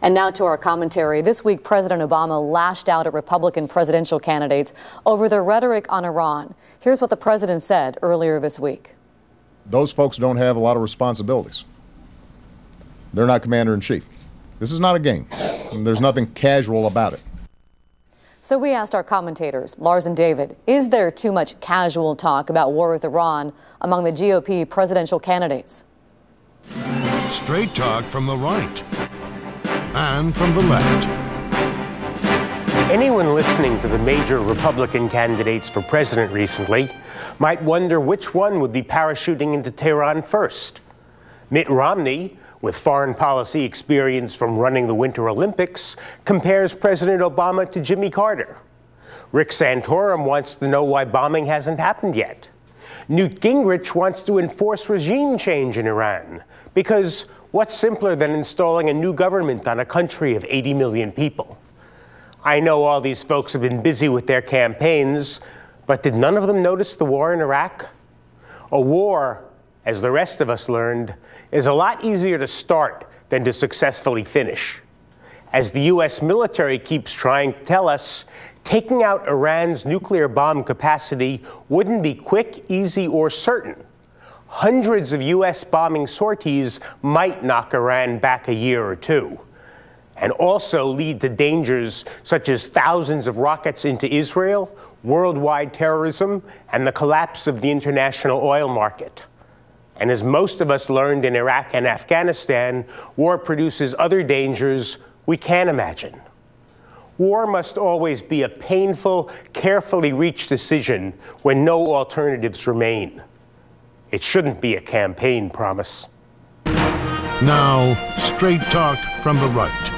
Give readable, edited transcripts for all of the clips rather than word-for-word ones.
And now to our commentary. This week, President Obama lashed out at Republican presidential candidates over their rhetoric on Iran. Here's what the president said earlier this week. Those folks don't have a lot of responsibilities. They're not commander-in-chief. This is not a game. There's nothing casual about it. So we asked our commentators, Lars and David, is there too much casual talk about war with Iran among the GOP presidential candidates? Straight talk from the right and from the left. Anyone listening to the major Republican candidates for president recently might wonder which one would be parachuting into Tehran first. Mitt Romney, with foreign policy experience from running the Winter Olympics, compares President Obama to Jimmy Carter. Rick Santorum wants to know why bombing hasn't happened yet. Newt Gingrich wants to enforce regime change in Iran, because what's simpler than installing a new government on a country of 80 million people? I know all these folks have been busy with their campaigns, but did none of them notice the war in Iraq? A war, as the rest of us learned, is a lot easier to start than to successfully finish. As the U.S. military keeps trying to tell us, taking out Iran's nuclear bomb capacity wouldn't be quick, easy, or certain. Hundreds of U.S. bombing sorties might knock Iran back a year or two, and also lead to dangers such as thousands of rockets into Israel, worldwide terrorism, and the collapse of the international oil market. And as most of us learned in Iraq and Afghanistan, war produces other dangers we can't imagine. War must always be a painful, carefully reached decision when no alternatives remain. It shouldn't be a campaign promise. Now, straight talk from the right.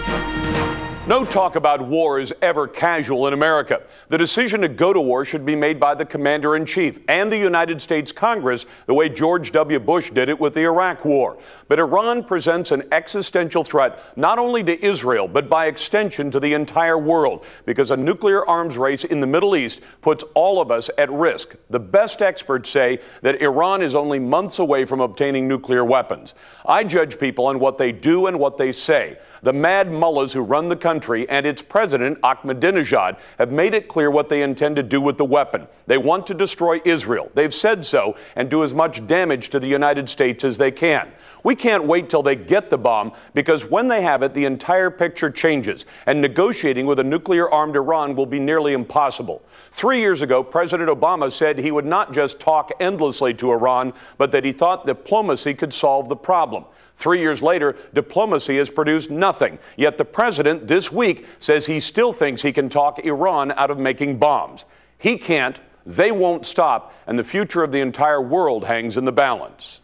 No talk about war is ever casual in America. The decision to go to war should be made by the commander-in-chief and the United States Congress, the way George W. Bush did it with the Iraq War. But Iran presents an existential threat not only to Israel, but by extension to the entire world, because a nuclear arms race in the Middle East puts all of us at risk. The best experts say that Iran is only months away from obtaining nuclear weapons. I judge people on what they do and what they say. The mad mullahs who run the country and its president, Ahmadinejad, have made it clear what they intend to do with the weapon. They want to destroy Israel. They've said so, and do as much damage to the United States as they can. We can't wait till they get the bomb, because when they have it, the entire picture changes, and negotiating with a nuclear-armed Iran will be nearly impossible. 3 years ago, President Obama said he would not just talk endlessly to Iran, but that he thought diplomacy could solve the problem. 3 years later, diplomacy has produced nothing. Yet the president this week says he still thinks he can talk Iran out of making bombs. He can't, they won't stop, and the future of the entire world hangs in the balance.